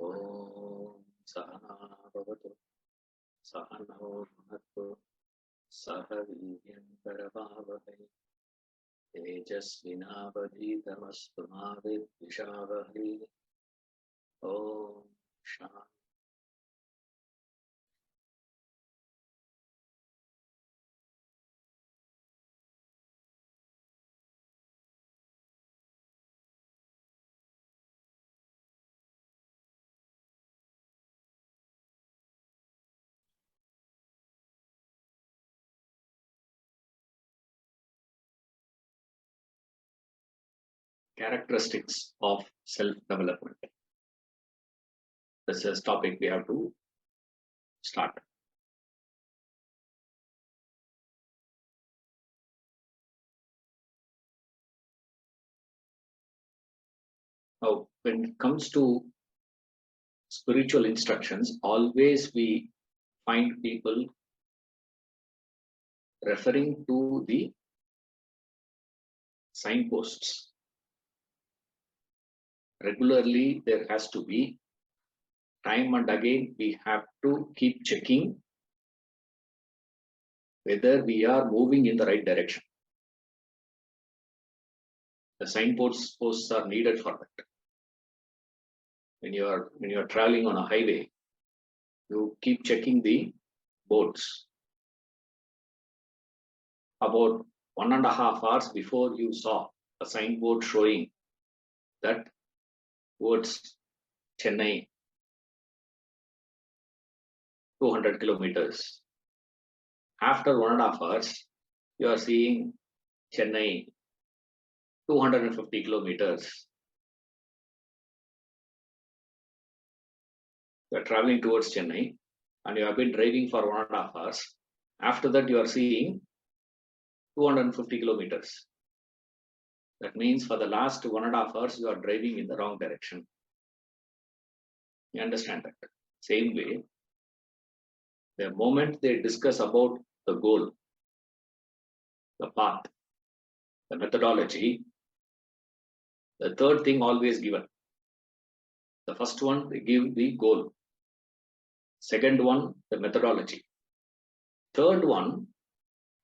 Om Sahana Bhavatu Sahano Bhunaktu Sahaviryam Karavavahai Tejasvinavadhitamastu ma vidvishavahai. Om Shanti. Characteristics of self-development. This is topic we have to start. Now, when it comes to spiritual instructions, always we find people referring to the signposts. Regularly, there has to be time and again, we have to keep checking whether we are moving in the right direction. The signposts are needed for that. When you are traveling on a highway, you keep checking the boards. About 1.5 hours before you saw a signboard showing that towards Chennai, 200 kilometers. After 1.5 hours, you are seeing Chennai, 250 kilometers. You are traveling towards Chennai and you have been driving for 1.5 hours. After that, you are seeing 250 kilometers. That means for the last 1.5 hours, you are driving in the wrong direction. You understand that? Same way, the moment they discuss about the goal, the path, the methodology, the third thing always given. The first one, they give the goal. Second one, the methodology. Third one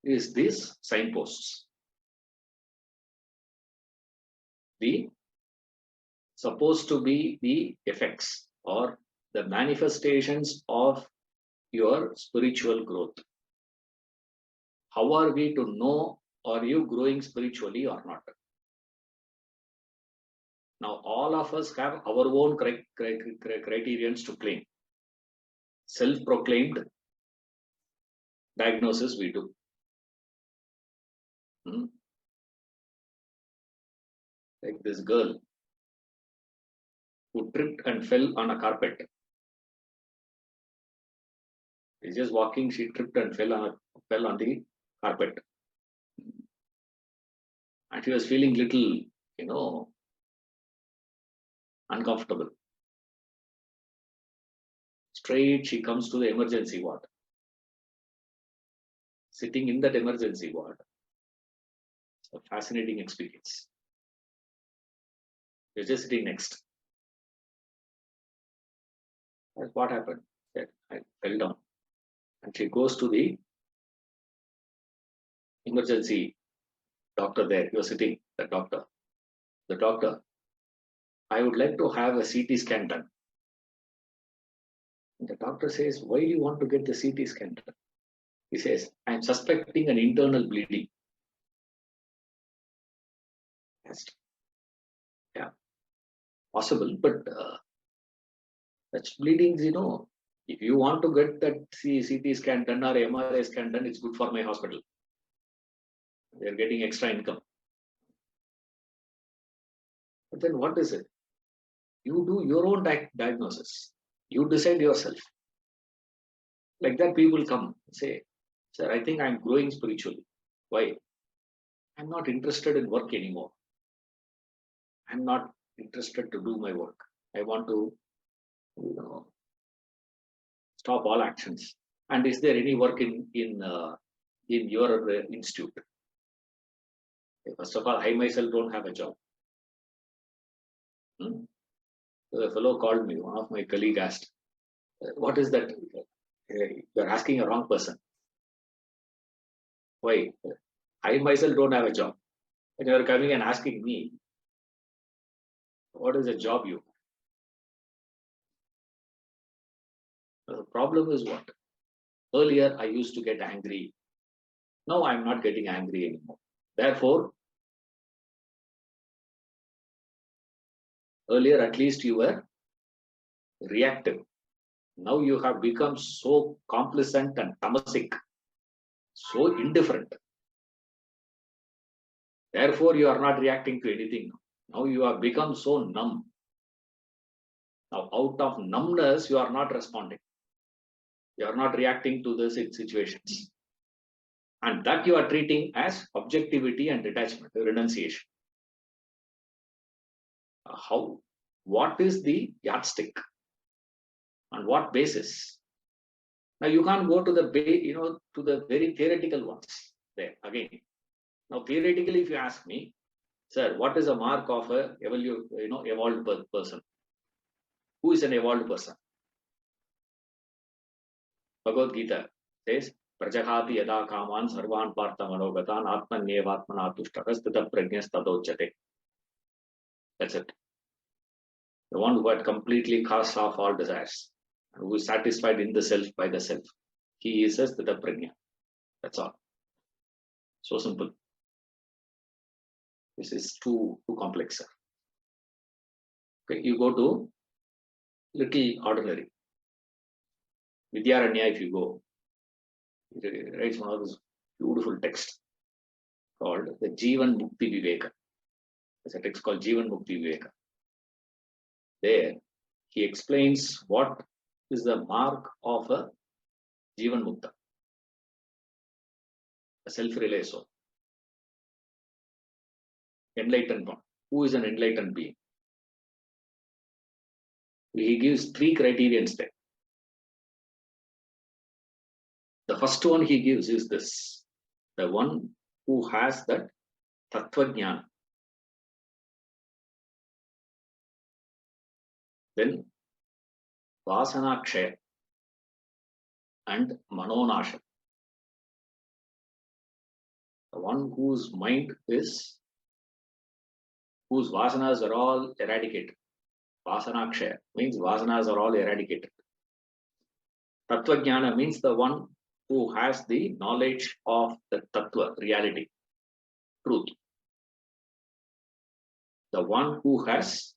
is these signposts. The supposed to be the effects or the manifestations of your spiritual growth. How are we to know, are you growing spiritually or not? Now, all of us have our own criterions to claim. Self-proclaimed diagnosis we do. Like this girl who tripped and fell on a carpet. She's just walking, she tripped and fell on the carpet. And she was feeling little, uncomfortable. Straight, she comes to the emergency ward. Sitting in that emergency ward, it's a fascinating experience. You're just sitting next. That's what happened. I fell down. And she goes to the emergency doctor there. You're sitting, the doctor. The doctor, I would like to have a CT scan done. And the doctor says, why do you want to get the CT scan done? He says, I'm suspecting an internal bleeding. Yeah, possible, but that's bleedings, if you want to get that CT scan done or MRI scan done, it's good for my hospital. They're getting extra income. But then what is it? You do your own diagnosis. You decide yourself. Like that, people come and say, sir, I think I'm growing spiritually. Why? I'm not interested in work anymore. I'm not interested to do my work. I want to, stop all actions. And is there any work in your institute? First of all, I myself don't have a job. The fellow called me, one of my colleagues asked, what is that? You're asking a wrong person. Why? I myself don't have a job. And you're coming and asking me, what is a job you have? The problem is what? Earlier, I used to get angry. Now I'm not getting angry anymore. Therefore, earlier at least you were reactive. Now you have become so complacent and tamasic, so indifferent. Therefore, you are not reacting to anything. Now you have become so numb. Now, out of numbness, you are not responding. You are not reacting to the situations. And that you are treating as objectivity and detachment, renunciation. How? What is the yardstick? On what basis? Now you can't go to the to the very theoretical ones there again. Now theoretically, if you ask me, sir, what is a mark of a evolved person? Who is an evolved person? Bhagavad Gita says, Prajahati yada kaman sarvan partha manogatan atmanyevatmana tushtakas tata prajnas tadochyate. That's it. The one who had completely cast off all desires, and who is satisfied in the self by the self. He is as tata prajna. That's all. So simple. This is too complex, sir. Okay, you go to little ordinary. Vidyaranya, if you go, it writes one of those beautiful texts called the Jivan Mukti Viveka. There's a text called Jivan Mukti Viveka. There, he explains what is the mark of a Jivan Mukta, a self-realized soul. Enlightened one. Who is an enlightened being? He gives 3 criterions there. The first one he gives is this: the one who has that Tattva Jnana. Then Vasana Kshaya and Manonasha. The one whose mind is, whose vasanas are all eradicated. Vasana Kshaya means vasanas are all eradicated. Tattva Jnana means the one who has the knowledge of the Tattva, reality, truth. The one who has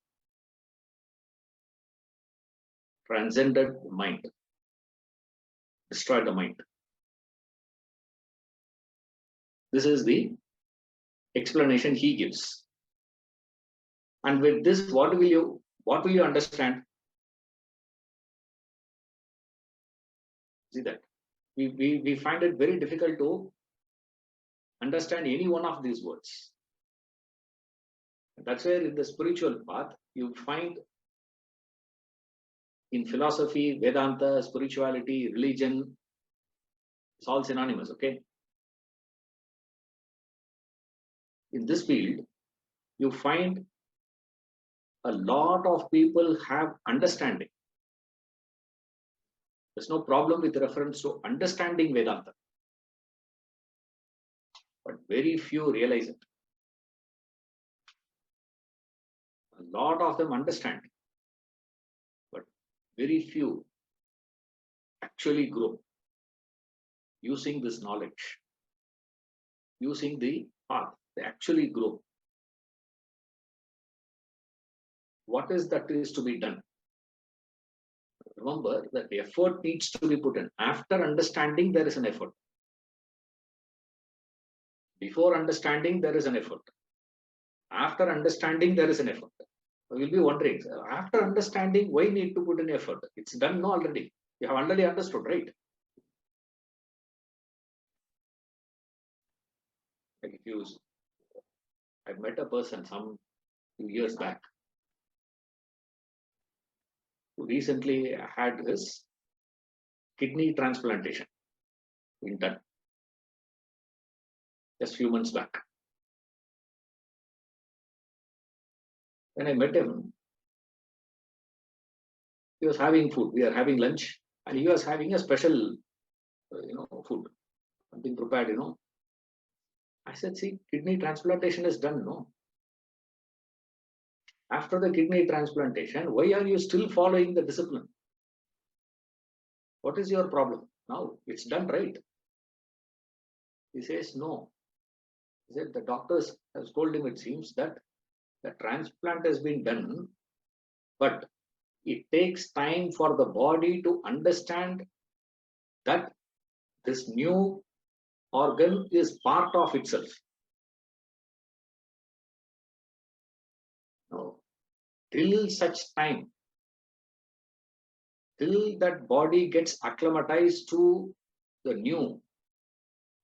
transcended the mind, destroyed the mind. This is the explanation he gives. And with this, what will you understand? See that we find it very difficult to understand any one of these words. That's where in the spiritual path you find, in philosophy, Vedanta, spirituality, religion, it's all synonymous, okay? In this field, you find a lot of people have understanding. There's no problem with reference to understanding Vedanta, but very few realize it. A lot of them understand, but very few actually grow using this knowledge, using the path. They actually grow. What is that is to be done? Remember that the effort needs to be put in. After understanding, there is an effort. Before understanding, there is an effort. After understanding, there is an effort. You will be wondering, after understanding, why need to put in effort? It's done already. You have already understood, right? Like I met a person some few years back who recently had his kidney transplantation done just few months back. When I met him, He was having food. We are having lunch, and he was having a special, food, something prepared. I said, see, kidney transplantation is done. No, after the kidney transplantation, why are you still following the discipline? What is your problem? Now it's done, right? He says no. He said the doctors has told him, it seems that the transplant has been done, but it takes time for the body to understand that this new organ is part of itself. No. Till such time, till that body gets acclimatized to the new,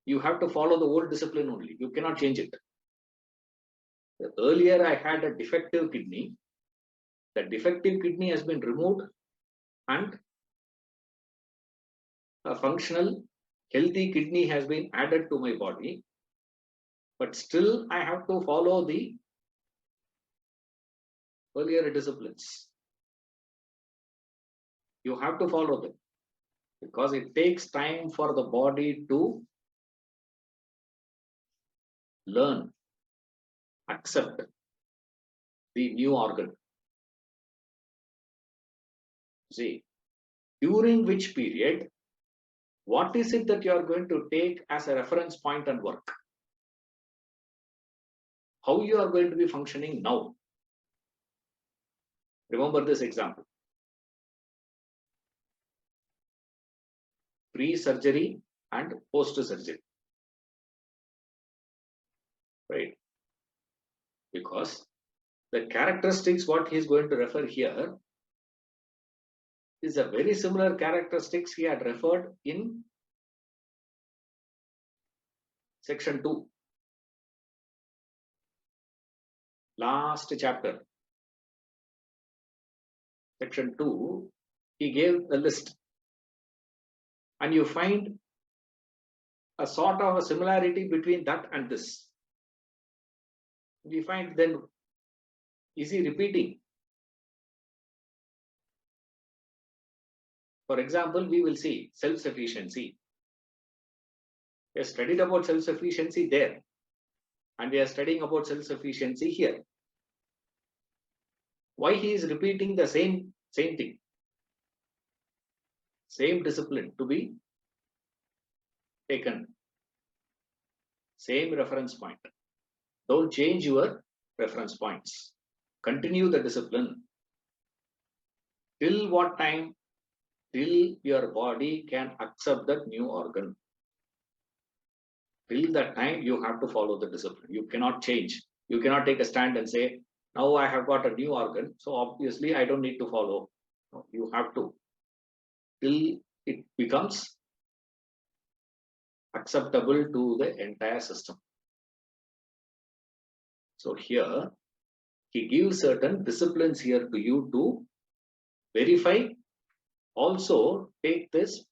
you have to follow the old discipline only. You cannot change it. Earlier, I had a defective kidney. The defective kidney has been removed and a functional, healthy kidney has been added to my body. But still, I have to follow the earlier disciplines. You have to follow them because it takes time for the body to learn, accept the new organ. See, during which period, what is it that you are going to take as a reference point and work? How you are going to be functioning now? Remember this example. Pre-surgery and post-surgery. Right? Because the characteristics what he is going to refer here is a very similar characteristics he had referred in section 2. Last chapter. Section 2, he gave a list. And you find a sort of a similarity between that and this. We find then, is he repeating? For example, we will see self-sufficiency. We have studied about self-sufficiency there. And we are studying about self-sufficiency here. Why he is repeating the same thing? Same discipline to be taken. Same reference point. Don't change your reference points. Continue the discipline. Till what time? Till your body can accept that new organ. Till that time, you have to follow the discipline. You cannot change. You cannot take a stand and say, now I have got a new organ, so obviously I don't need to follow. No, you have to. Till it becomes acceptable to the entire system. So here, he gives certain disciplines here to you to verify. Also, take this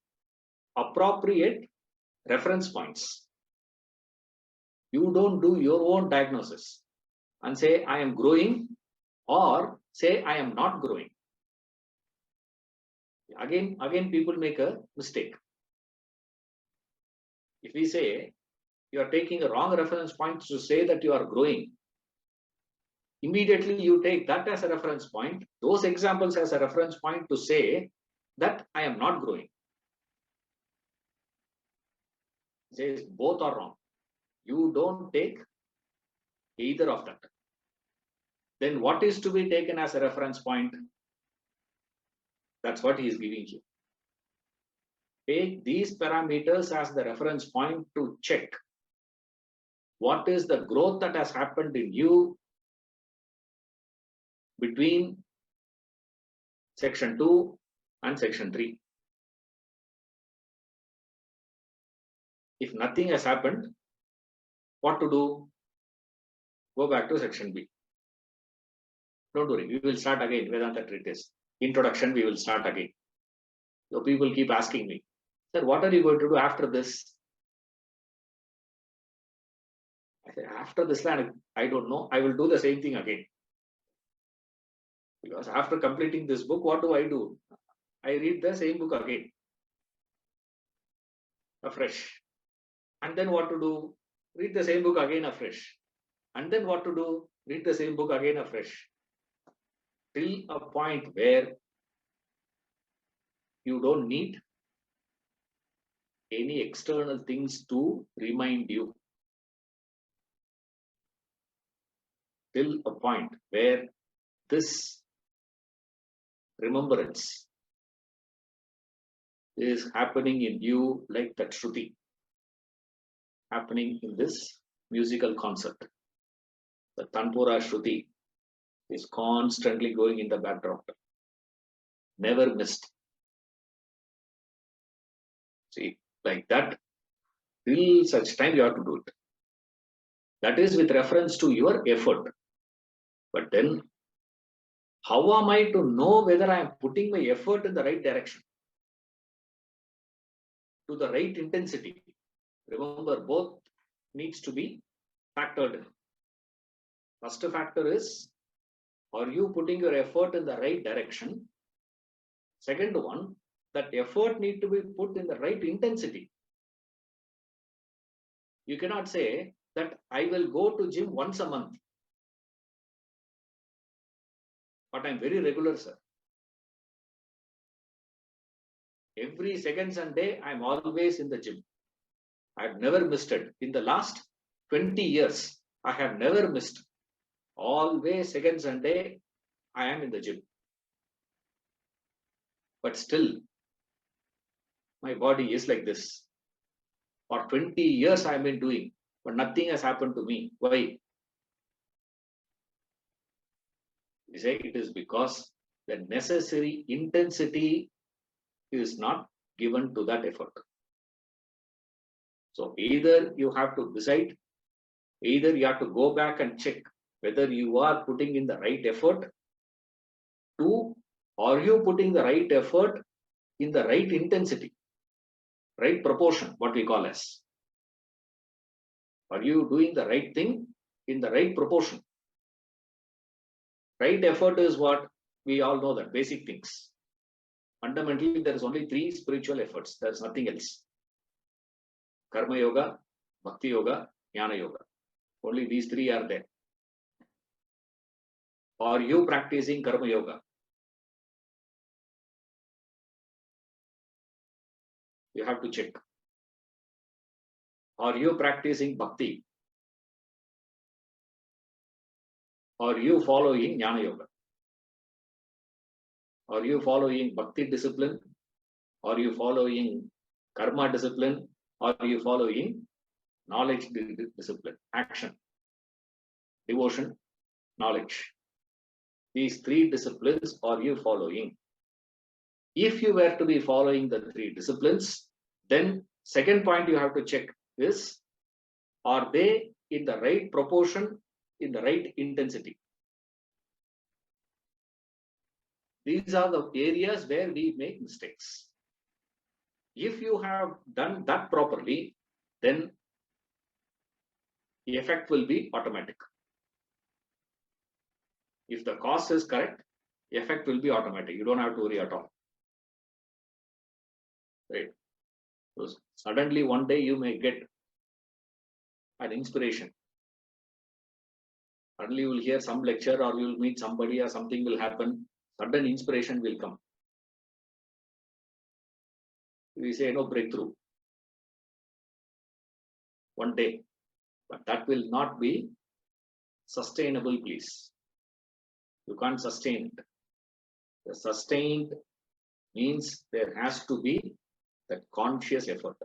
appropriate reference points. You don't do your own diagnosis and say, I am growing, or say, I am not growing. Again, people make a mistake. If we say, you are taking a wrong reference point to say that you are growing, immediately you take that as a reference point, those examples as a reference point to say that I am not growing. It says both are wrong. You don't take either of that. Then what is to be taken as a reference point? That's what he is giving you. Take these parameters as the reference point to check what is the growth that has happened in you between section 2 and section 3. If nothing has happened, what to do? Go back to section B. Don't worry, we will start again. Vedanta treatise. Introduction, we will start again. So people keep asking me, sir, what are you going to do after this? I said, after this, I don't know. I will do the same thing again. Because after completing this book, what do? I read the same book again, afresh. And then what to do? Read the same book again afresh. And then what to do? Read the same book again afresh. Till a point where you don't need any external things to remind you. Till a point where this remembrance is happening in you like that Shruti, happening in this musical concert. The Tanpura Shruti is constantly going in the background, never missed. See, like that, till such time you have to do it. That is with reference to your effort. But then, how am I to know whether I am putting my effort in the right direction, to the right intensity? Remember, both needs to be factored in. First factor is, are you putting your effort in the right direction? Second one, that effort need to be put in the right intensity. You cannot say that I will go to gym once a month, but I'm very regular, sir. Every second Sunday, I'm always in the gym. I've never missed it. In the last 20 years, I have never missed. Always second Sunday, I am in the gym. But still, my body is like this. For 20 years, I've been doing, but nothing has happened to me. Why? We say it is because the necessary intensity is not given to that effort. So either you have to decide, either you have to go back and check whether you are putting in the right effort. Two, are you putting the right effort in the right intensity, right proportion, what we call as? Are you doing the right thing in the right proportion? Right effort is what we all know, that basic things. Fundamentally, there is only three spiritual efforts. There is nothing else. Karma yoga, bhakti yoga, jnana yoga. Only these three are there. Are you practicing karma yoga? You have to check. Are you practicing bhakti? Are you following jnana yoga? Are you following bhakti discipline? Are you following karma discipline? Are you following knowledge discipline? Action, devotion, knowledge. These three disciplines are you following? If you were to be following the three disciplines, then second point you have to check is, are they in the right proportion, in the right intensity? These are the areas where we make mistakes. If you have done that properly, then the effect will be automatic. If the cause is correct, the effect will be automatic. You don't have to worry at all. Right? So suddenly one day you may get an inspiration. Suddenly you will hear some lecture, or you will meet somebody, or something will happen. Sudden inspiration will come. We say, no, breakthrough. One day. But that will not be sustainable, please. You can't sustain it. The sustained means there has to be that conscious effort.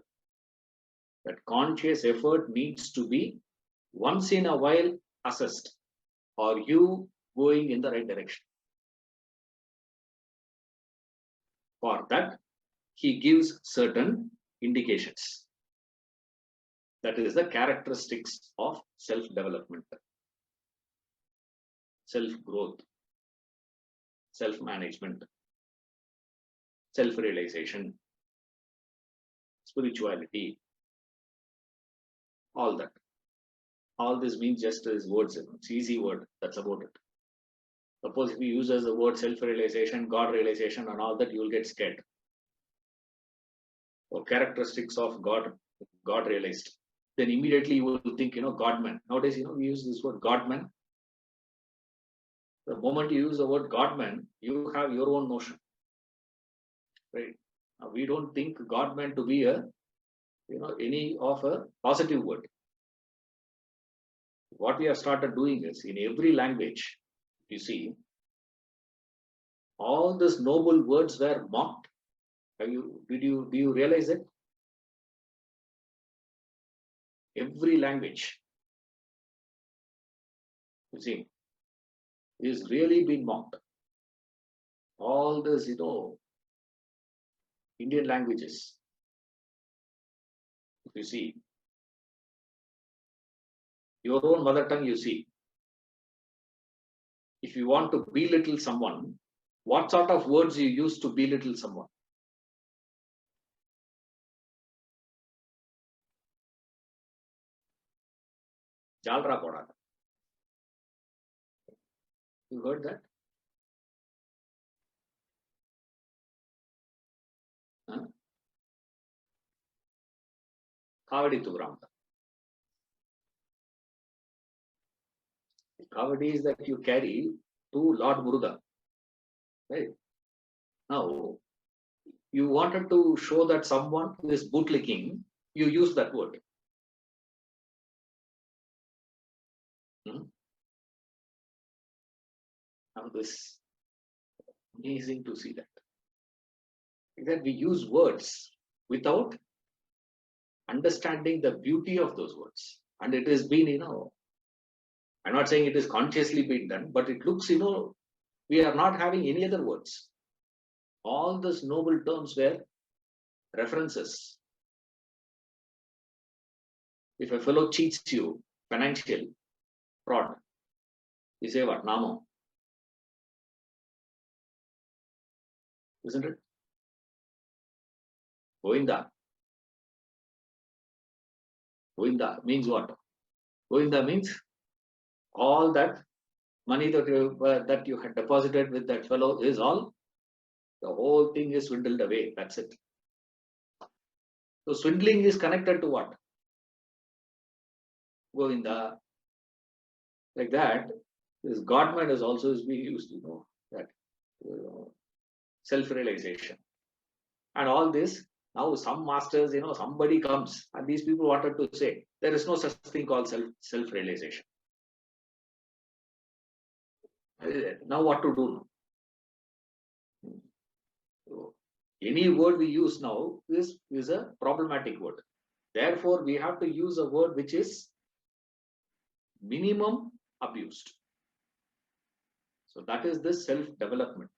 That conscious effort needs to be once in a while assessed. Are you going in the right direction? For that, he gives certain indications. That is the characteristics of self-development, self-growth, self-management, self-realization, spirituality, all that. All this means just as words. It's easy word. That's about it. Suppose if he uses the word self-realization, God realization and all that, you will get scared. Or characteristics of God realized. Then immediately you will think, God-man. Nowadays, we use this word God-man. The moment you use the word God-man, you have your own notion. Right? Now, we don't think God-man to be any of a positive word. What we have started doing is, in every language, you see, all these noble words were mocked. Do you realize it? Every language, you see, is really being mocked. All this, Indian languages, if you see, your own mother tongue, you see, if you want to belittle someone, what sort of words you use to belittle someone? Jalra poda. You heard that? Huh? Kavadi tugram. Kavadi is that you carry to Lord Muruga. Right? Now, you wanted to show that someone is bootlicking, you use that word. Now, this amazing to see that we use words without understanding the beauty of those words, and it has been, I'm not saying it is consciously being done, but it looks, we are not having any other words. All those noble terms were references. If a fellow cheats you, financial fraud, you say what? Namo. Isn't it? Govinda. Govinda means what? Govinda means all that money that you had deposited with that fellow is all, the whole thing is swindled away. That's it. So swindling is connected to what? Govinda. Like that, this God-man is also being used, that self-realization. And all this, now some masters, somebody comes and these people wanted to say, there is no such thing called self-realization. Now what to do? So, any word we use now is a problematic word. Therefore, we have to use a word which is minimum abused. So that is the self-development.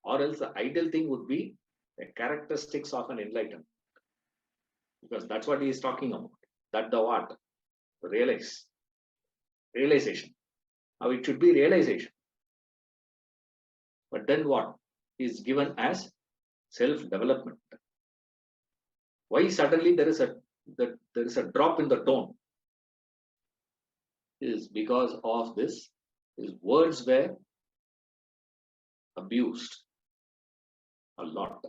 Or else the ideal thing would be the characteristics of an enlightened. Because that's what he is talking about. That the what? Realization. Now it should be realization. But then what is given as self-development? Why suddenly there is a drop in the tone? Is because of this. His words were abused a lot.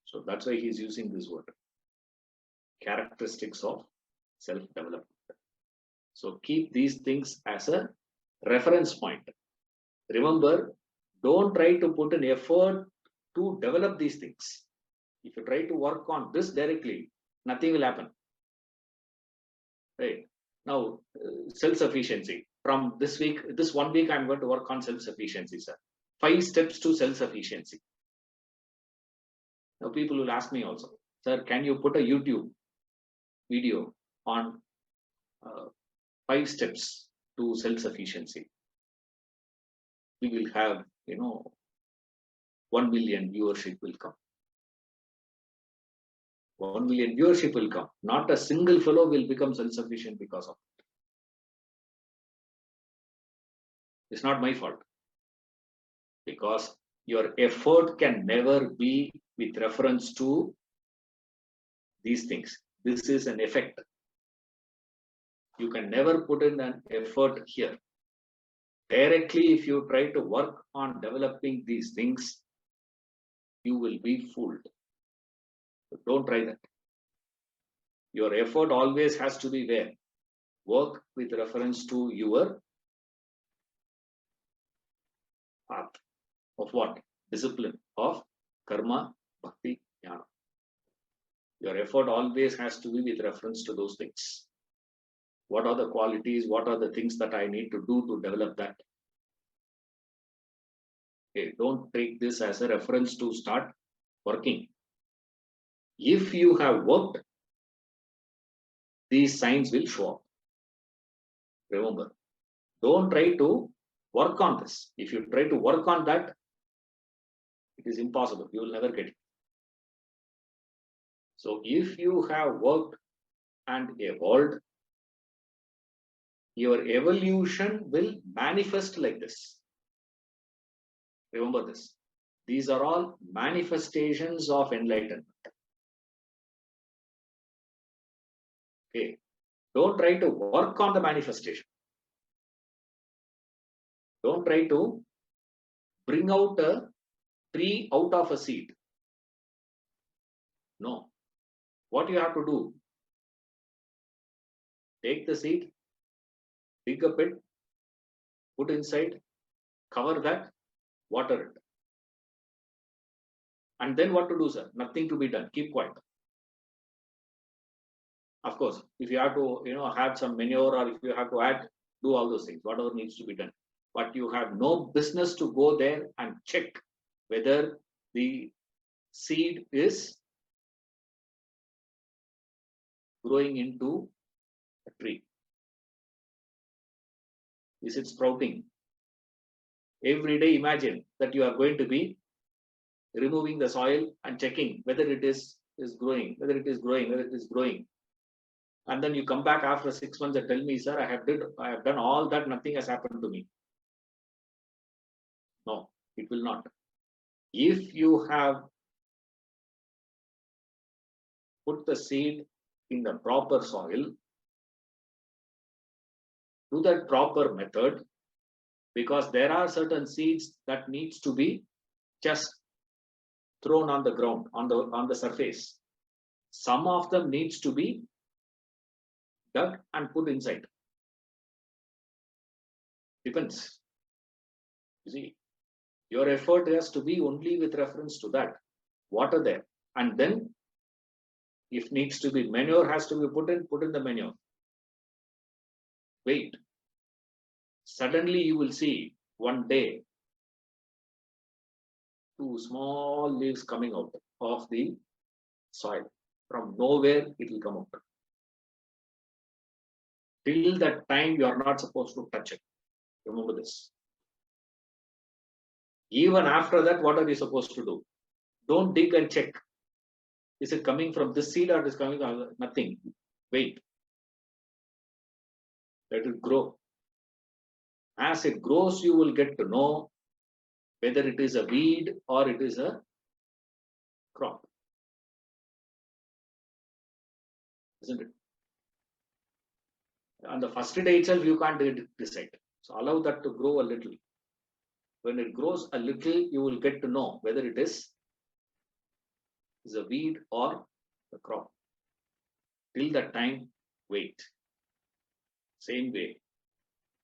So that's why he's using this word. Characteristics of self-development. So keep these things as a reference point. Remember, don't try to put an effort to develop these things. If you try to work on this directly, nothing will happen. Right? Now, self-sufficiency. From this 1 week, I'm going to work on self-sufficiency, sir. 5 steps to self-sufficiency. Now, people will ask me also, sir, can you put a YouTube video on 5 steps to self-sufficiency? We will have, 1 million viewership will come. 1 million viewership will come. Not a single fellow will become self-sufficient because of it. It's not my fault. Because your effort can never be with reference to these things. This is an effect. You can never put in an effort here. Directly, if you try to work on developing these things, you will be fooled. So don't try that. Your effort always has to be where? Work with reference to your path of what? Discipline of karma, bhakti, jnana. Your effort always has to be with reference to those things. What are the qualities? What are the things that I need to do to develop that? Okay, don't take this as a reference to start working. If you have worked, these signs will show up. Remember, don't try to work on this. If you try to work on that, it is impossible. You will never get it. So if you have worked and evolved, your evolution will manifest like this. Remember this. These are all manifestations of enlightenment. Okay. Don't try to work on the manifestation. Don't try to bring out a tree out of a seed. No. What you have to do, take the seed, dig a pit, put inside, cover that, water it. And then what to do, sir? Nothing to be done. Keep quiet. Of course, if you have to, have some manure, or if you have to add, do all those things, whatever needs to be done. But you have no business to go there and check whether the seed is growing into a tree. Is it sprouting? Every day, imagine that you are going to be removing the soil and checking whether it is growing, whether it is growing. And then you come back after 6 months and tell me, sir, I have done all that, nothing has happened to me. No, it will not. If you have put the seed in the proper soil, do that proper method, because there are certain seeds that needs to be just thrown on the ground, on the surface. Some of them needs to be dug and put inside. Depends. You see, your effort has to be only with reference to that. Water there. And then, if needs to be, manure has to be put in the manure. Wait. Suddenly you will see one day 2 small leaves coming out of the soil. From nowhere it will come out. Till that time you are not supposed to touch it. Remember this. Even after that, what are you supposed to do? Don't dig and check. Is it coming from this seed or is it coming from nothing? Wait. Let it grow. As it grows, you will get to know whether it is a weed or it is a crop. Isn't it? On the first day itself, you can't decide. So allow that to grow a little. When it grows a little, you will get to know whether it is a weed or a crop. Till that time, wait. Same way.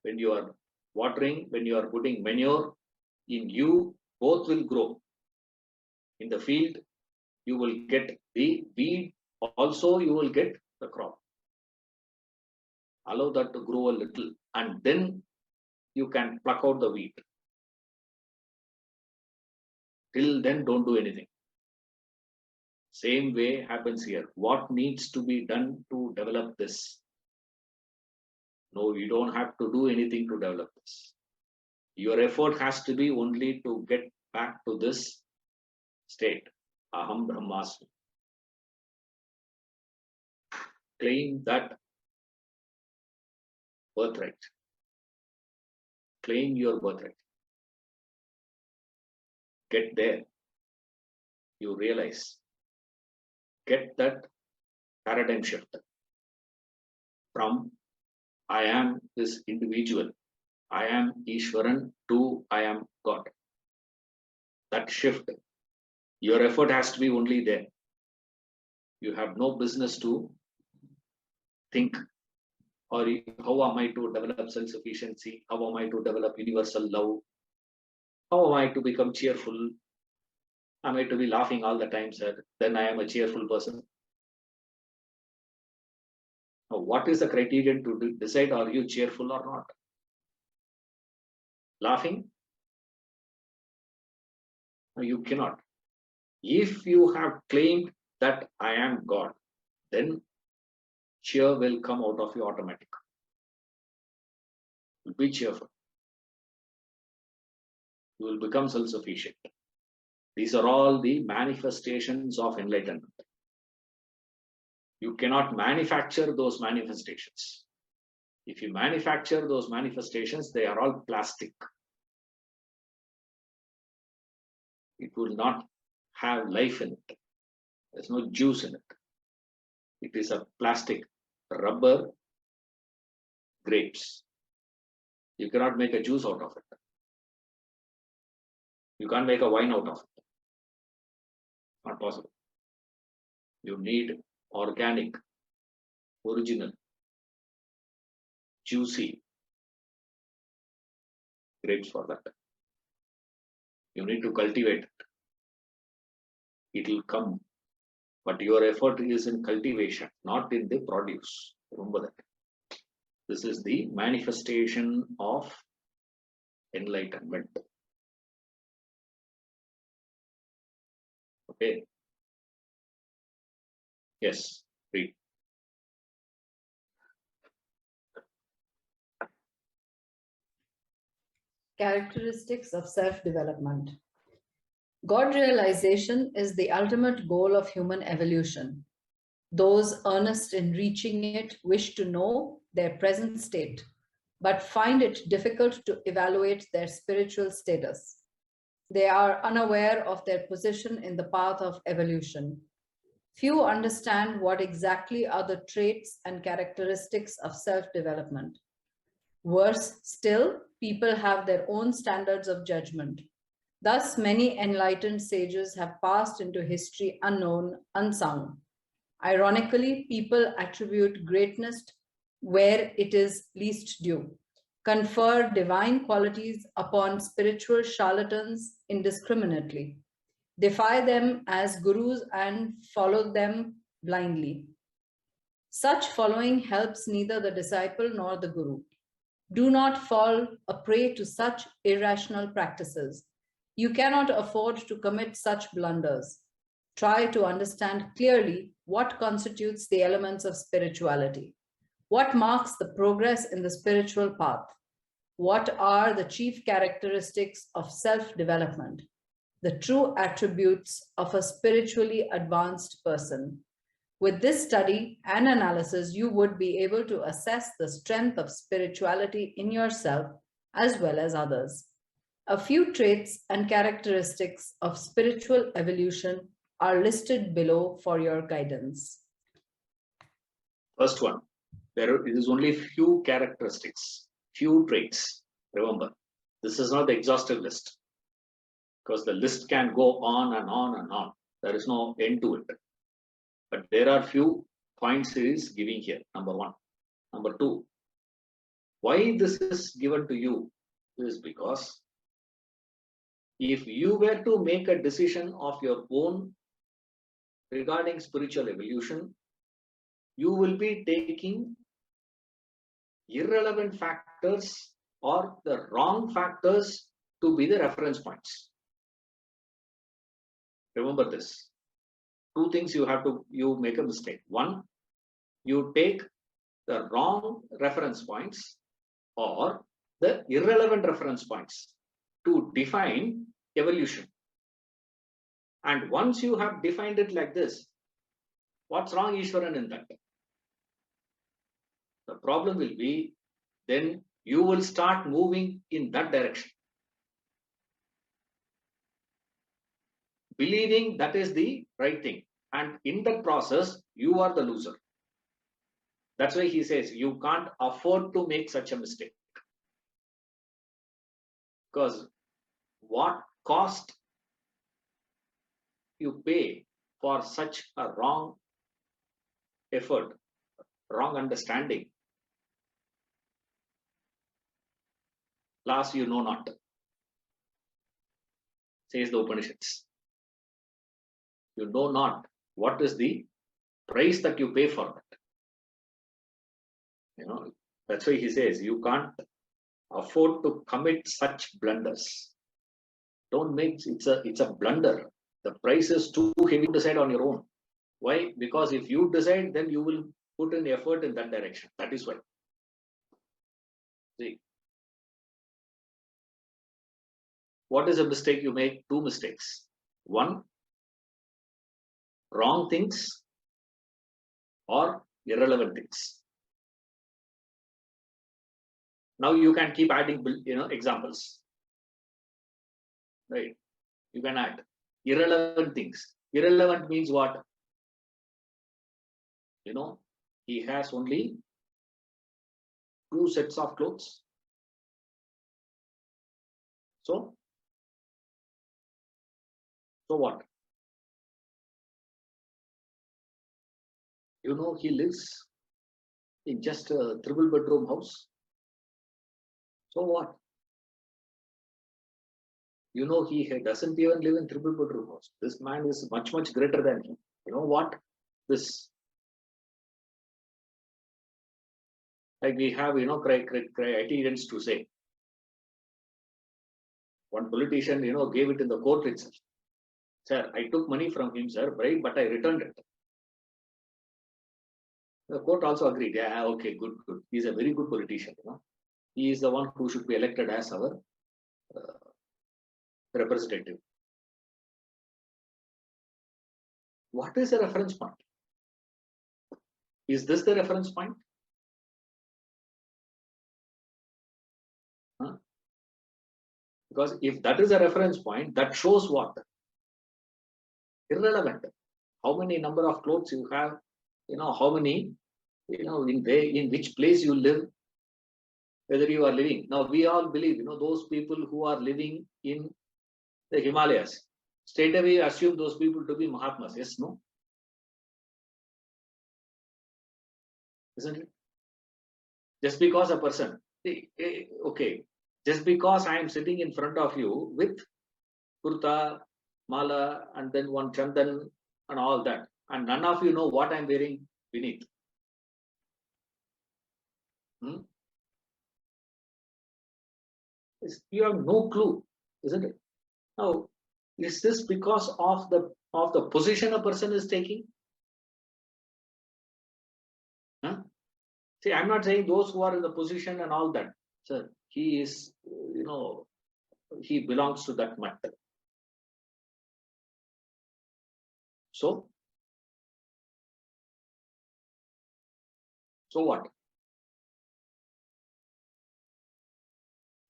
When you are watering, when you are putting manure, in you, both will grow. In the field, you will get the weed, also you will get the crop. Allow that to grow a little, and then you can pluck out the weed. Till then, don't do anything. Same way happens here. What needs to be done to develop this? No, you don't have to do anything to develop this. Your effort has to be only to get back to this state. Aham Brahmasmi. Claim that birthright. Claim your birthright. Get there. You realize. Get that paradigm shift from I am this individual. I am Ishwaran to I am God. That shift, your effort has to be only there. You have no business to think, or how am I to develop self-sufficiency? How am I to develop universal love? How am I to become cheerful? Am I to be laughing all the time, sir? Then I am a cheerful person. Now, what is the criterion to decide are you cheerful or not? Laughing? No, you cannot. If you have claimed that I am God, then cheer will come out of you automatic. You'll be cheerful. You will become self-sufficient. These are all the manifestations of enlightenment. You cannot manufacture those manifestations. If you manufacture those manifestations, they are all plastic. It will not have life in it. There's no juice in it. It is a plastic, rubber, grapes. You cannot make a juice out of it. You can't make a wine out of it. Not possible. You need organic, original, juicy grapes for that. You need to cultivate it. It will come. But your effort is in cultivation, not in the produce. Remember that. This is the manifestation of enlightenment. Okay. Yes, read. Characteristics of self-development. God realization is the ultimate goal of human evolution. Those earnest in reaching it wish to know their present state, but find it difficult to evaluate their spiritual status. They are unaware of their position in the path of evolution. Few understand what exactly are the traits and characteristics of self-development. Worse still, people have their own standards of judgment. Thus, many enlightened sages have passed into history unknown, unsung. Ironically, people attribute greatness where it is least due, confer divine qualities upon spiritual charlatans indiscriminately, defy them as gurus and follow them blindly. Such following helps neither the disciple nor the guru. Do not fall a prey to such irrational practices. You cannot afford to commit such blunders. Try to understand clearly what constitutes the elements of spirituality. What marks the progress in the spiritual path? What are the chief characteristics of self-development? The true attributes of a spiritually advanced person. With this study and analysis, you would be able to assess the strength of spirituality in yourself as well as others. A few traits and characteristics of spiritual evolution are listed below for your guidance. First one, there is only few characteristics, few traits. Remember, this is not the exhaustive list, because the list can go on and on and on. There is no end to it. But there are few points he is giving here. Number one. Number two, why this is given to you is because if you were to make a decision of your own regarding spiritual evolution, you will be taking irrelevant factors or the wrong factors to be the reference points. Remember this. Two things you make a mistake. One, you take the wrong reference points or the irrelevant reference points to define evolution. And once you have defined it like this, what's wrong, Ishwaran, in that? The problem will be then you will start moving in that direction, believing that is the right thing. And in that process, you are the loser. That's why he says you can't afford to make such a mistake. Because what cost you pay for such a wrong effort, wrong understanding, last you know not, says the Upanishads. You know not what is the price that you pay for that. That's why he says you can't afford to commit such blunders. Don't make it's a blunder. The price is too heavy to decide on your own. Why? Because if you decide, then you will put in effort in that direction. That is why. See, what is a mistake you make? Two mistakes. One, wrong things or irrelevant things. Now you can keep adding, examples. Right? You can add irrelevant things. Irrelevant means what? He has only 2 sets of clothes. So what? He lives in just a 3-bedroom house. So what? He doesn't even live in 3-bedroom house. This man is much, much greater than him. You know what? Like we have, criterions to say. One politician, gave it in the court itself. Sir, I took money from him, sir, right? But I returned it. The court also agreed. Yeah, okay, good. He's a very good politician. He is the one who should be elected as our representative. What is the reference point? Is this the reference point? Because if that is a reference point, that shows what? Irrelevant. How many number of clothes you have, how many, in which place you live, whether you are living. Now we all believe, those people who are living in the Himalayas, straight away assume those people to be Mahatmas. Yes, no? Isn't it? Just because a person, okay, just because I am sitting in front of you with kurta, mala, and then one chandan and all that, and none of you know what I am wearing beneath. You have no clue, isn't it? Now, is this because of the position a person is taking? See, I'm not saying those who are in the position and all that. Sir, he is, he belongs to that matter. So what?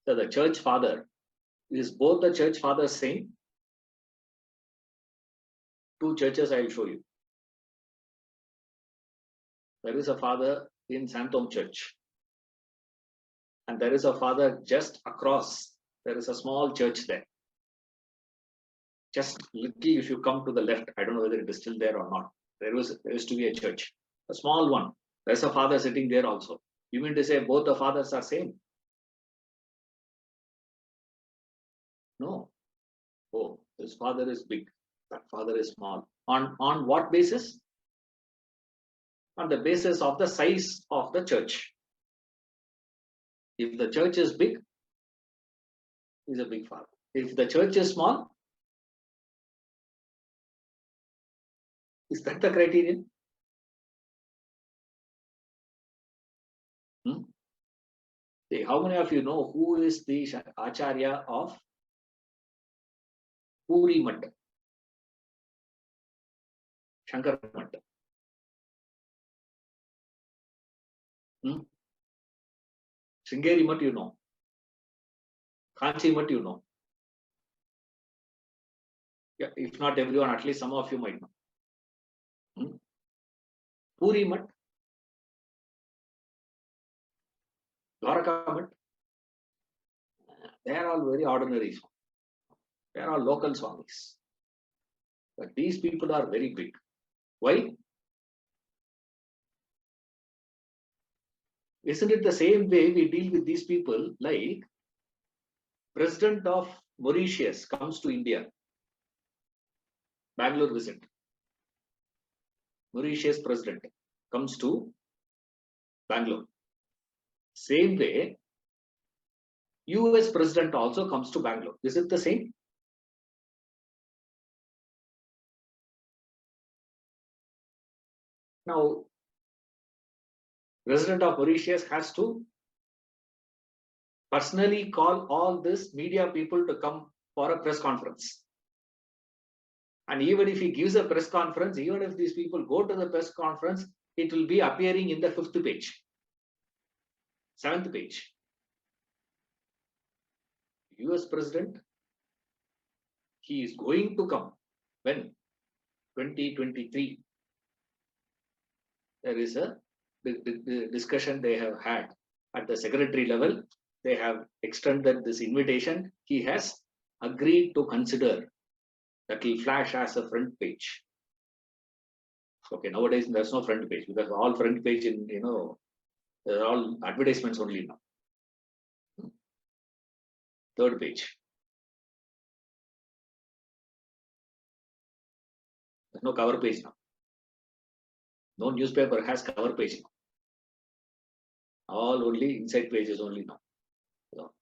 So the church father, is both the church fathers same? 2 churches I will show you. There is a father in Santom Church. And there is a father just across. There is a small church there. Just little, if you come to the left, I don't know whether it is still there or not. There used to be a church, a small one. There's a father sitting there also. You mean to say both the fathers are same? No. Oh, this father is big. That father is small. On what basis? On the basis of the size of the church. If the church is big, he's a big father. If the church is small, is that the criterion? See, how many of you know who is the Acharya of Puri Math? Shankar Math. Sringeri Math, you know. Kanchi Math, you know. Yeah, if not everyone, at least some of you might know. Puri Math, Dwarka Math. They are all very ordinary. They are all local swamis. But these people are very big. Why? Isn't it the same way we deal with these people? Like President of Mauritius comes to India, Bangalore visit. Mauritius president comes to Bangalore. Same way, US president also comes to Bangalore. Is it the same? Now, President of Mauritius has to personally call all this media people to come for a press conference. And even if he gives a press conference, even if these people go to the press conference, it will be appearing in the 5th page, 7th page. US president, he is going to come. When? 2023. There is a discussion they have had at the secretary level. They have extended this invitation. He has agreed to consider. That will flash as a front page. Okay, nowadays there's no front page because all front page in, they're all advertisements only now. 3rd page. There's no cover page now. No newspaper has cover page now. All only inside pages only now. So,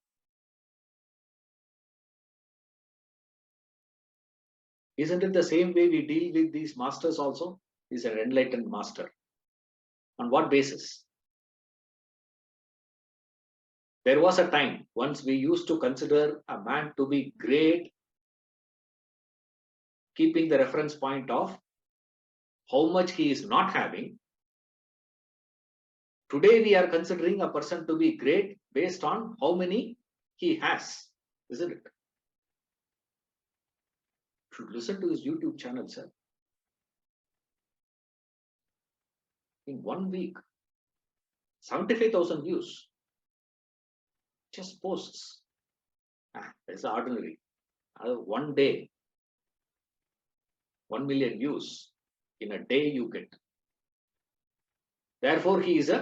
isn't it the same way we deal with these masters also? He's an enlightened master. On what basis? There was a time once we used to consider a man to be great, keeping the reference point of how much he is not having. Today we are considering a person to be great based on how many he has, isn't it? Should listen to his YouTube channel, sir. In 1 week, 75,000 views. Just posts. That's ordinary. 1 day, 1 million views in a day you get. Therefore, he is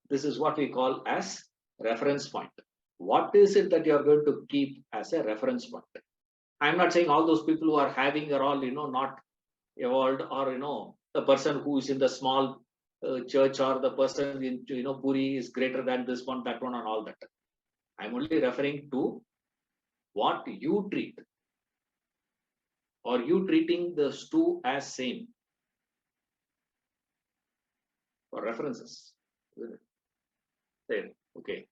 this is what we call as reference point. What is it that you are going to keep as a reference point? I'm not saying all those people who are having are all, not evolved, or, the person who is in the small church or the person in, Puri is greater than this one, that one, and all that. I'm only referring to what you treat. Or you treating those two as same? For references. There, okay.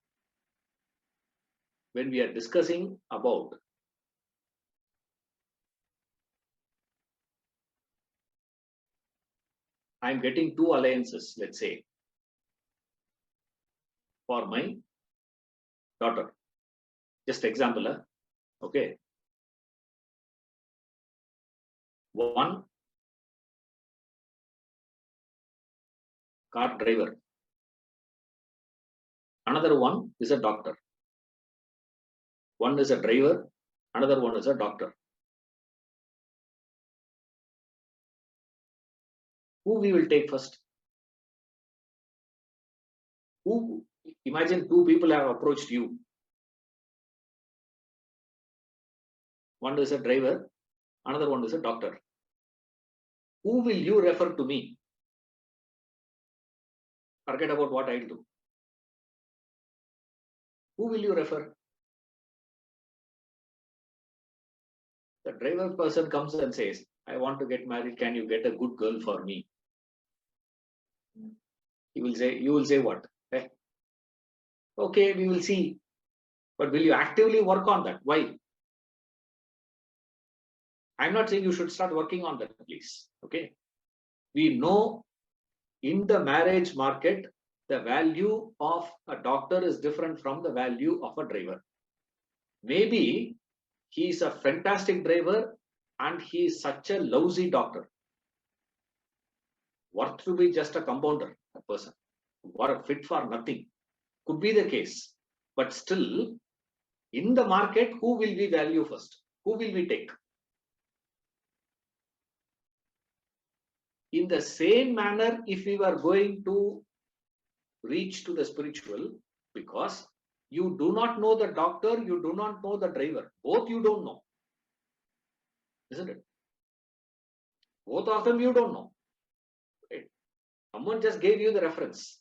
When we are discussing about I'm getting 2 alliances, let's say, for my daughter. Just example, okay. One car driver. Another one is a doctor. One is a driver, another one is a doctor. Who we will take first? Who? Imagine 2 people have approached you. One is a driver, another one is a doctor. Who will you refer to me? Forget about what I'll do. Who will you refer? The driver person comes and says, I want to get married. Can you get a good girl for me? You will say what? Okay, we will see. But will you actively work on that? Why? I'm not saying you should start working on that, please. Okay. We know in the marriage market, the value of a doctor is different from the value of a driver. Maybe he is a fantastic driver and he is such a lousy doctor. Worth to be just a compounder, a person. What a fit for nothing. Could be the case. But still, in the market, who will we value first? Who will we take? In the same manner, if we were going to reach to the spiritual, because you do not know the doctor, you do not know the driver. Both you don't know. Isn't it? Both of them you don't know. Right? Someone just gave you the reference.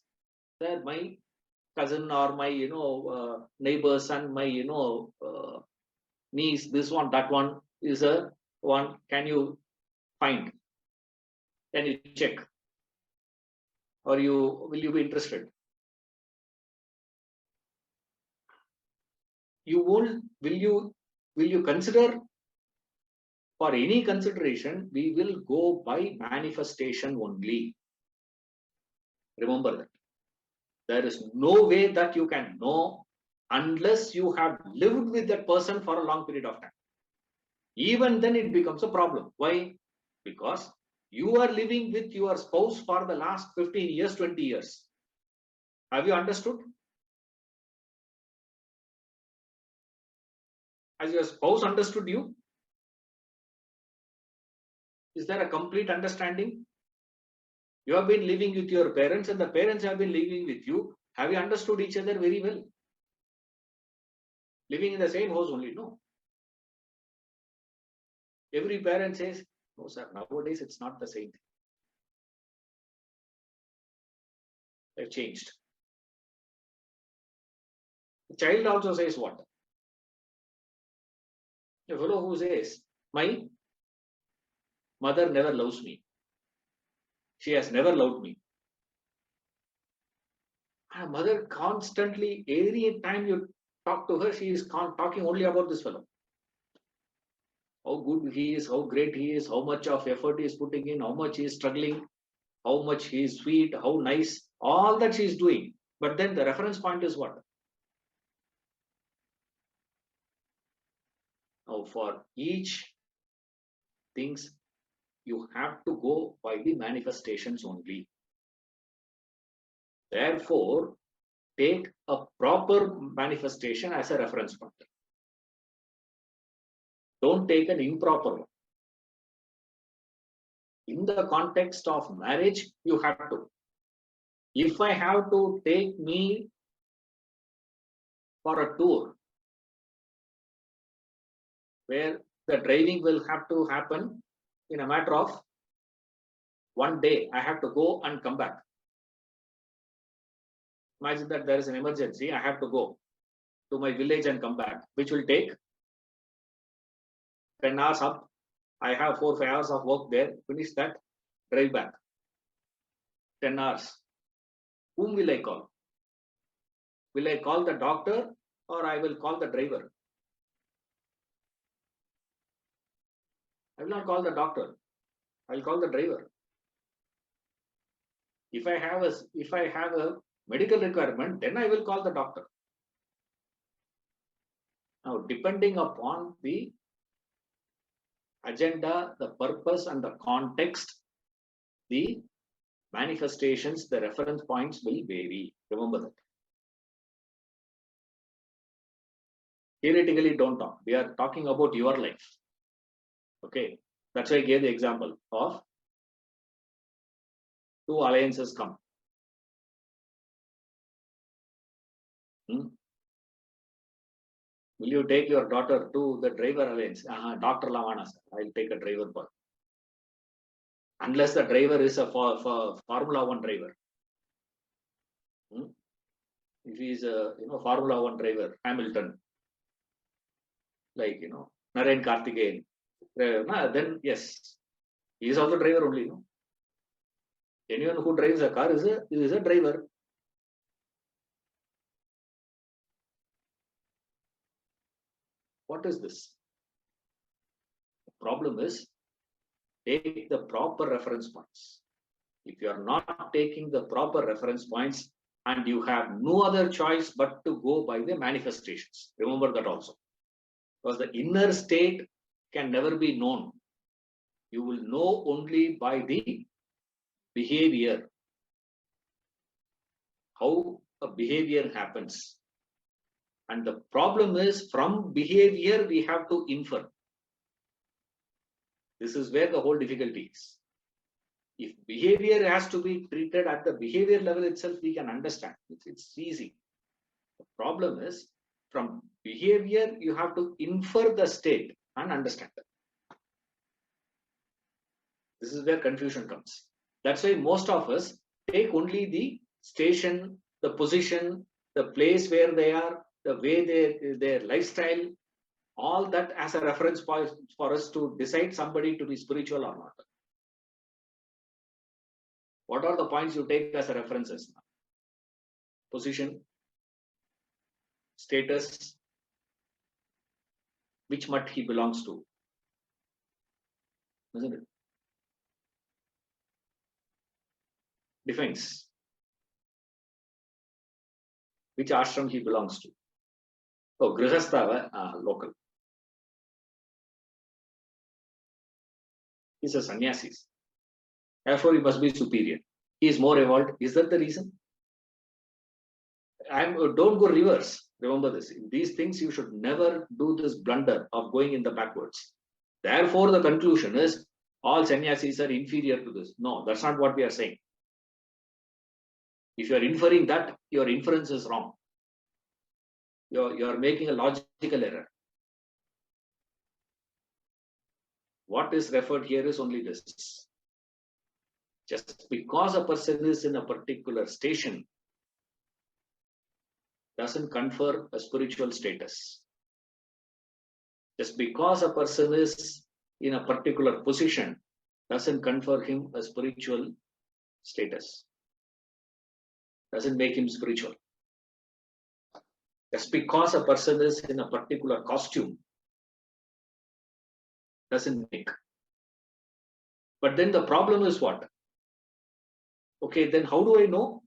That my cousin or my neighbor's son, my niece, this one, that one is a one. Can you find? Can you check? Or will you be interested? You won't. Will you consider? For any consideration, we will go by manifestation only. Remember that. There is no way that you can know unless you have lived with that person for a long period of time. Even then it becomes a problem. Why? Because you are living with your spouse for the last 15 years, 20 years. Have you understood? Has your spouse understood you? Is there a complete understanding? You have been living with your parents and the parents have been living with you. Have you understood each other very well? Living in the same house only, no. Every parent says, no sir, nowadays it's not the same thing. They've changed. The child also says what? A fellow who says, my mother never loves me. She has never loved me. Her mother constantly, every time you talk to her, she is talking only about this fellow. How good he is, how great he is, how much of effort he is putting in, how much he is struggling, how much he is sweet, how nice, all that she is doing. But then the reference point is what? Now for each things, you have to go by the manifestations only. Therefore, take a proper manifestation as a reference point. Don't take an improper one. In the context of marriage, you have to. If I have to take me for a tour where the driving will have to happen in a matter of one day, I have to go and come back. Imagine that there is an emergency, I have to go to my village and come back, which will take 10 hours up. I have 4-5 hours of work there, finish that, drive back. 10 hours. Whom will I call? Will I call the doctor or I will call the driver? I will not call the doctor. I will call the driver. If I have a medical requirement, then I will call the doctor. Now, depending upon the agenda, the purpose and the context, the manifestations, the reference points will vary. Remember that. Theoretically, don't talk. We are talking about your life. Okay. That's why I gave the example of two alliances come. Will you take your daughter to the driver alliance? Dr. Lavana, sir. I'll take a driver boy. Unless the driver is a Formula 1 driver. If he is a Formula 1 driver, Hamilton, like Naren Karthikeyan, then yes, he is also driver only. Anyone who drives a car is a driver. What is this? The problem is, take the proper reference points. If you are not taking the proper reference points and you have no other choice but to go by the manifestations, remember that also. Because the inner state can never be known. You will know only by the behavior. How a behavior happens. And the problem is, from behavior, we have to infer. This is where the whole difficulty is. If behavior has to be treated at the behavior level itself, we can understand. It's easy. The problem is, from behavior, you have to infer the state and understand it. This is where confusion comes. That's why most of us take only the station, the position, the place where they are, the way their lifestyle, all that as a reference point for us to decide somebody to be spiritual or not. What are the points you take as a references now? Position, status, which mutt he belongs to, isn't it? Defines which ashram he belongs to. Oh, Grihastha, local. He's a sannyasi. Therefore, he must be superior. He is more evolved. Is that the reason? Don't go reverse. Remember this. In these things, you should never do this blunder of going in the backwards. Therefore, the conclusion is all sannyasis are inferior to this. No, that's not what we are saying. If you are inferring that, your inference is wrong. You are making a logical error. What is referred here is only this. Just because a person is in a particular station doesn't confer a spiritual status. Just because a person is in a particular position doesn't confer him a spiritual status. Doesn't make him spiritual. Just because a person is in a particular costume doesn't make. But then the problem is what? Okay, then how do I know?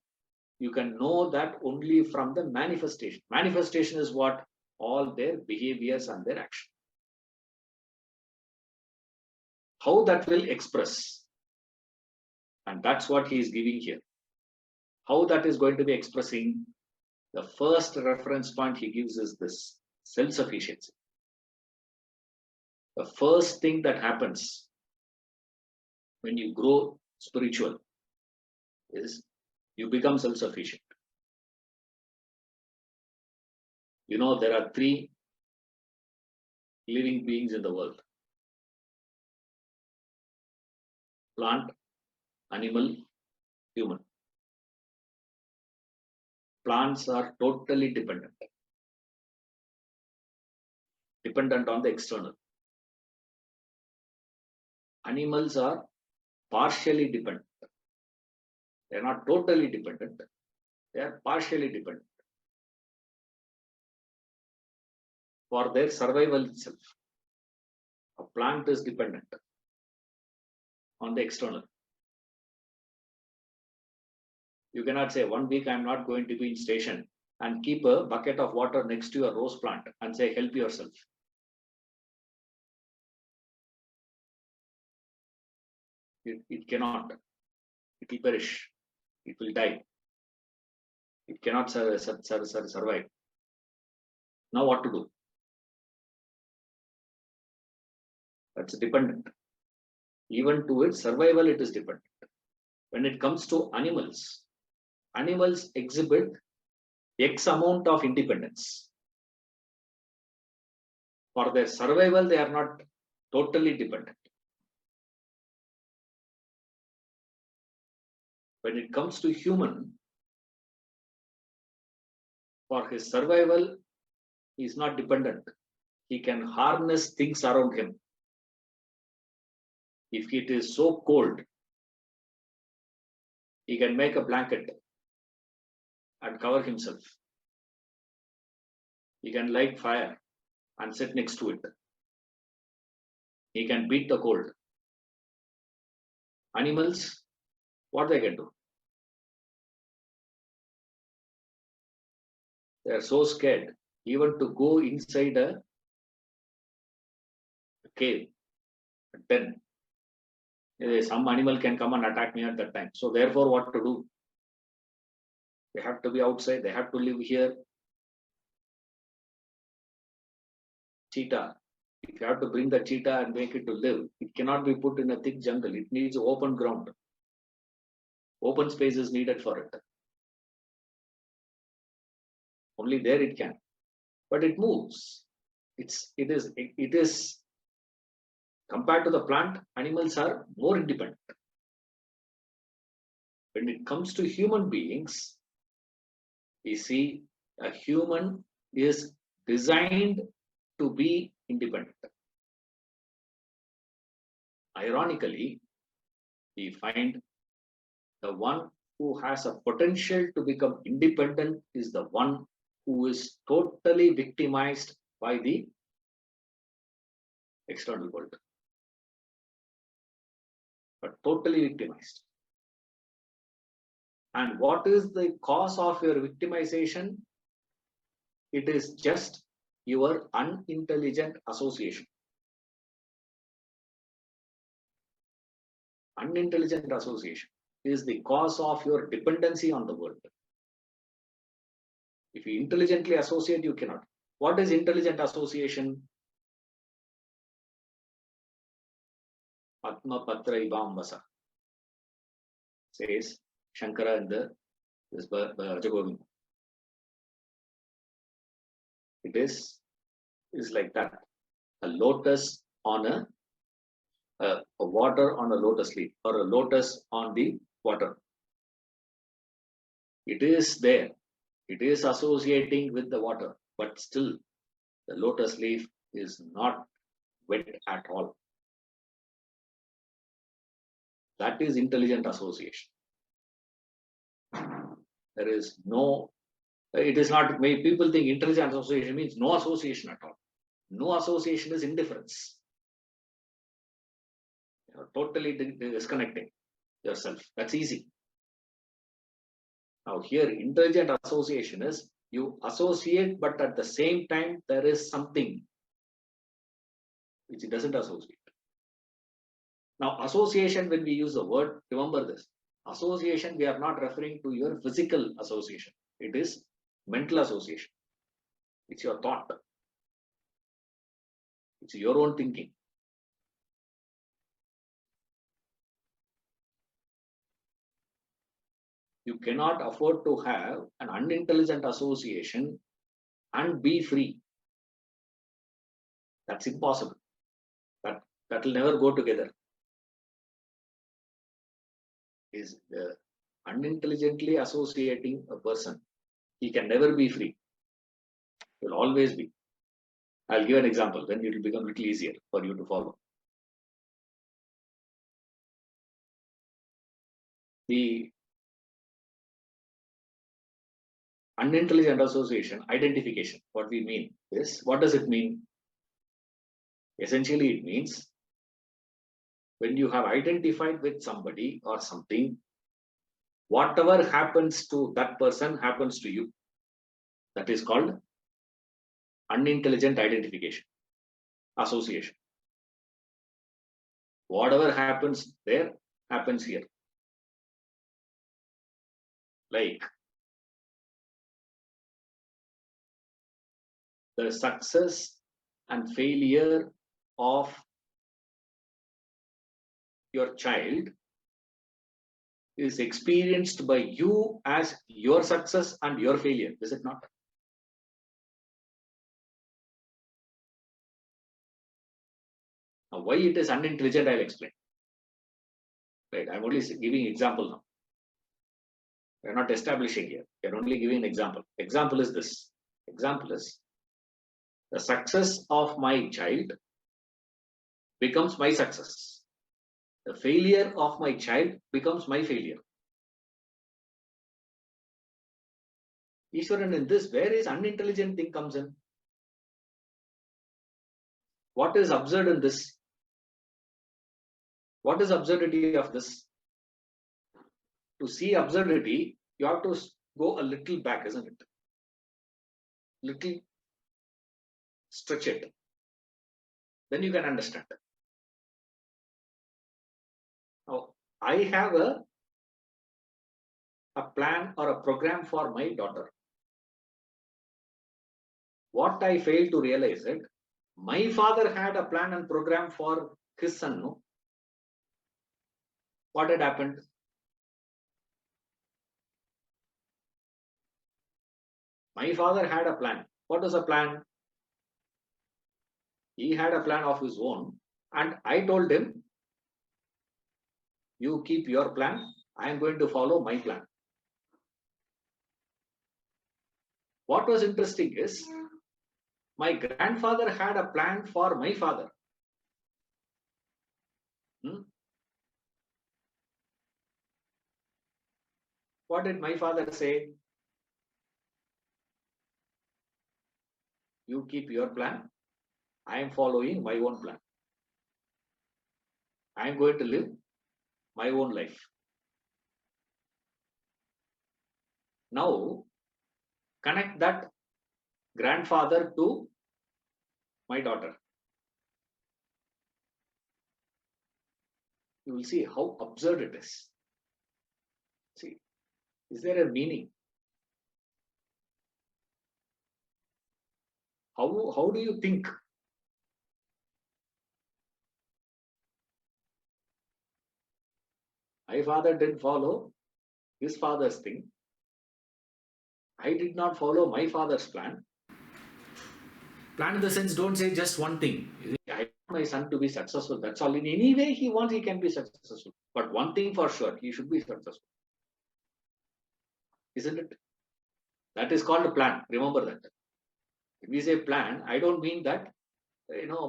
You can know that only from the manifestation. Manifestation is what? All their behaviors and their action. How that will express. And that's what he is giving here. How that is going to be expressing, the first reference point he gives is this, self-sufficiency. The first thing that happens when you grow spiritual is you become self-sufficient. You know, there are 3 living beings in the world. Plant, animal, human. Plants are totally dependent. Dependent on the external. Animals are partially dependent. They are not totally dependent. They are partially dependent. For their survival itself. A plant is dependent on the external. You cannot say 1 week I am not going to be in station and keep a bucket of water next to a rose plant and say help yourself. It cannot. It will perish. It will die. It cannot survive. Now what to do? That's dependent. Even to its survival, it is dependent. When it comes to animals, animals exhibit X amount of independence. For their survival, they are not totally dependent. When it comes to human, for his survival, he is not dependent. He can harness things around him. If it is so cold, he can make a blanket and cover himself. He can light fire and sit next to it. He can beat the cold. Animals, what they can do? They are so scared even to go inside a cave. Then some animal can come and attack me at that time. So therefore, what to do? They have to be outside. They have to live here. cheetah. If you have to bring the cheetah and make it to live, it cannot be put in a thick jungle. It needs open ground. Open space is needed for it. Only there it can. But it moves. It is compared to the plant, animals are more independent. When it comes to human beings, we see a human is designed to be independent. Ironically, we find the one who has a potential to become independent is the one who is totally victimized by the external world. But totally victimized. And what is the cause of your victimization? It is just your unintelligent association. Unintelligent association is the cause of your dependency on the world. If you intelligently associate, you cannot. What is intelligent association? Atma Patra Ibambasa, says Shankara in this Rajagovinda. It is like that. A lotus on a water on a lotus leaf, or a lotus on the water. It is there. It is associating with the water, but still the lotus leaf is not wet at all. That is intelligent association. There is no, it is not, people think intelligent association means no association at all. No association is indifference. You are totally disconnecting yourself. That's easy. Now here, intelligent association is you associate, but at the same time, there is something which it doesn't associate. Now, association, when we use the word, remember this. Association, we are not referring to your physical association. It is mental association. It's your thought. It's your own thinking. You cannot afford to have an unintelligent association and be free. That's impossible. That will never go together. Is unintelligently associating a person, he can never be free. He will always be. I'll give an example, then it will become a little easier for you to follow. The unintelligent association, identification, what we mean is, what does it mean? Essentially, it means when you have identified with somebody or something, whatever happens to that person happens to you. That is called unintelligent identification, association. Whatever happens there happens here. Like the success and failure of your child is experienced by you as your success and your failure, is it not? Now, why it is unintelligent, I'll explain. Right, I'm only giving example now. We're not establishing here. We're only giving an example. Example is this. Example is the success of my child becomes my success. The failure of my child becomes my failure. Ishwaran, in this, where is unintelligent thing comes in? What is absurd in this? What is absurdity of this? To see absurdity, you have to go a little back, isn't it? Little stretch it. Then you can understand it. Now, I have a plan or a program for my daughter. What I fail to realize is My father had a plan and program for his son, no? What had happened? My father had a plan. What was the plan? He had a plan of his own, and I told him, you keep your plan, I am going to follow my plan. What was interesting is, my grandfather had a plan for my father. What did my father say? You keep your plan, I am following my own plan. I am going to live my own life. Now, connect that grandfather to my daughter. You will see how absurd it is. See, is there a meaning? How do you think? My father didn't follow his father's thing. I did not follow my father's plan. Plan in the sense, don't say just one thing. I want my son to be successful. That's all. In any way he wants, he can be successful. But one thing for sure, he should be successful. Isn't it? That is called a plan. Remember that. If we say plan, I don't mean that,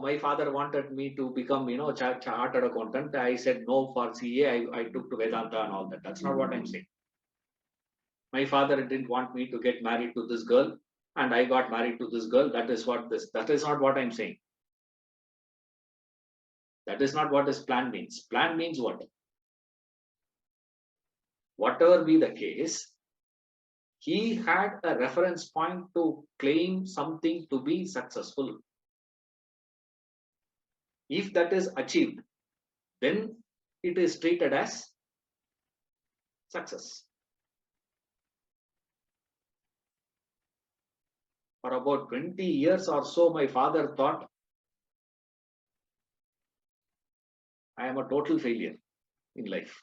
my father wanted me to become, chartered accountant. I said no for CA. I took to Vedanta and all that. That's not what I'm saying. My father didn't want me to get married to this girl, and I got married to this girl. That is not what I'm saying. That is not what his plan means. Plan means what? Whatever be the case, he had a reference point to claim something to be successful. If that is achieved, then it is treated as success. For about 20 years or so, my father thought I am a total failure in life.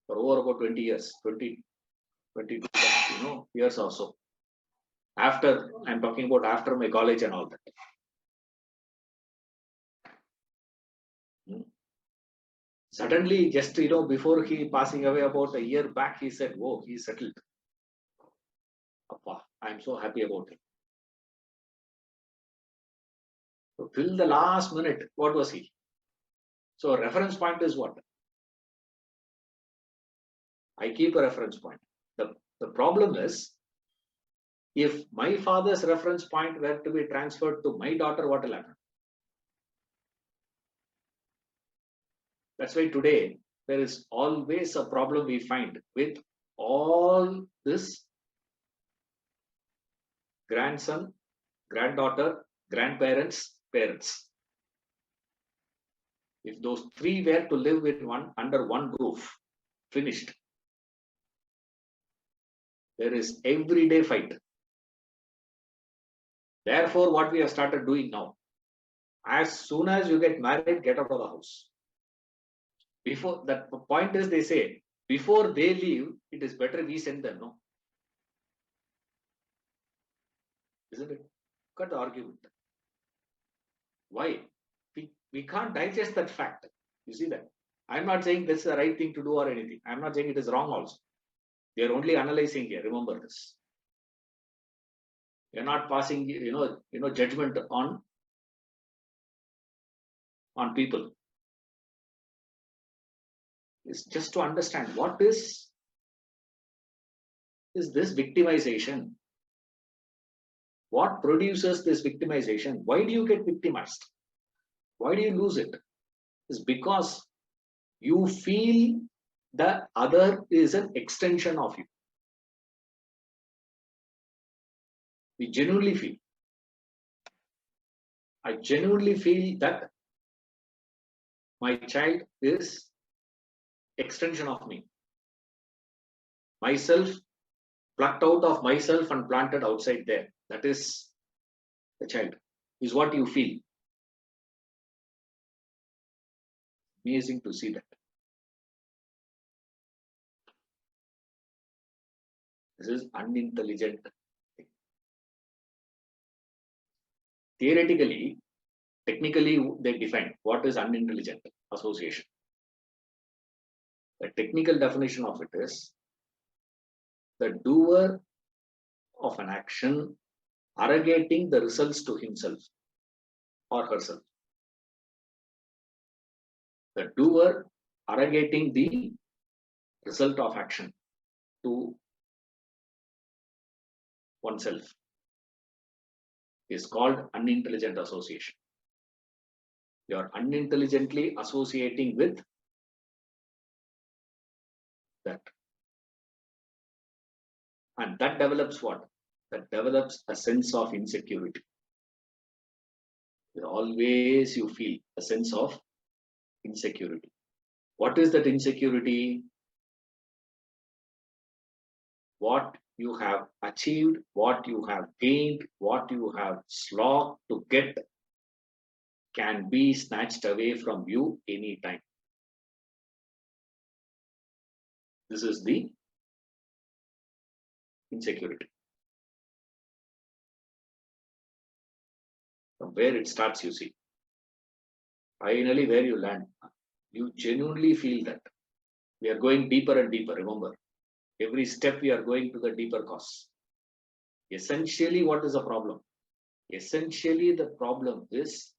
For over about 20 years, 22 years or so. After, I'm talking about after my college and all that. Suddenly, just before he passing away about a year back, he said, "Whoa, he's settled. Appa, I'm so happy about it." So till the last minute, what was he? So reference point is what? I keep a reference point. The problem is, if my father's reference point were to be transferred to my daughter, what will happen? That's why today there is always a problem we find with all this grandson, granddaughter, grandparents, parents. If those three were to live with under one roof, finished. There is everyday fight. Therefore, what we have started doing now, as soon as you get married, get out of the house. Before that, the point is, they say, before they leave, it is better we send them, no? Isn't it? Cut the argument. Why? We can't digest that fact. You see that? I'm not saying this is the right thing to do or anything. I'm not saying it is wrong also. We are only analyzing here. Remember this. We are not passing, judgment on people. It's just to understand what is this victimization? What produces this victimization? Why do you get victimized? Why do you lose it? It's because you feel the other is an extension of you. We genuinely feel. I genuinely feel that my child is extension of me. Myself plucked out of myself and planted outside there. That is the child, is what you feel. Amazing to see that. This is unintelligent. Theoretically, technically, they define what is unintelligent association. The technical definition of it is the doer of an action arrogating the results to himself or herself. The doer arrogating the result of action to oneself is called unintelligent association. You are unintelligently associating with that. And that develops what? That develops a sense of insecurity. Always you feel a sense of insecurity. What is that insecurity? What you have achieved, what you have gained, what you have slogged to get can be snatched away from you anytime. This is the insecurity. From where it starts, you see. Finally, where you land, you genuinely feel that. We are going deeper and deeper, remember. Every step we are going to the deeper cause. Essentially, what is the problem? Essentially, the problem is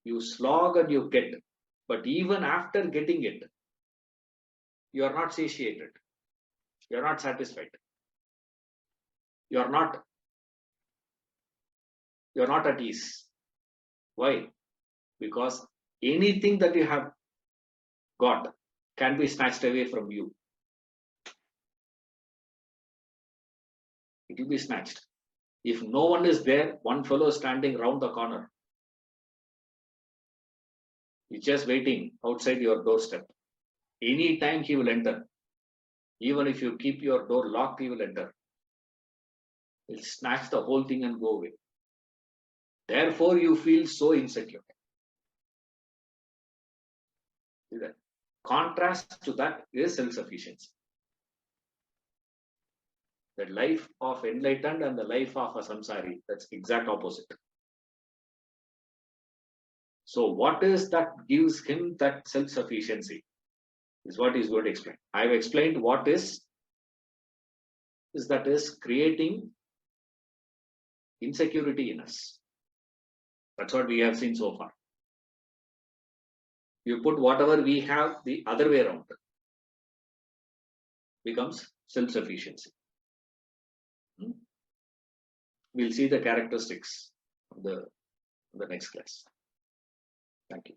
you slog and you get, but even after getting it, you are not satiated. You are not satisfied. You are not at ease. Why? Because anything that you have got can be snatched away from you. It will be snatched. If no one is there, one fellow standing round the corner, he's just waiting outside your doorstep. Anytime he will enter. Even if you keep your door locked, he will enter. He'll snatch the whole thing and go away. Therefore, you feel so insecure. See that? Contrast to that is self-sufficiency. The life of enlightened and the life of a samsari, that's exact opposite. So what is that gives him that self-sufficiency is what he's going to explain. I've explained what is that is creating insecurity in us. That's what we have seen so far. You put whatever we have the other way around, becomes self-sufficiency. We'll see the characteristics of the next class. Thank you.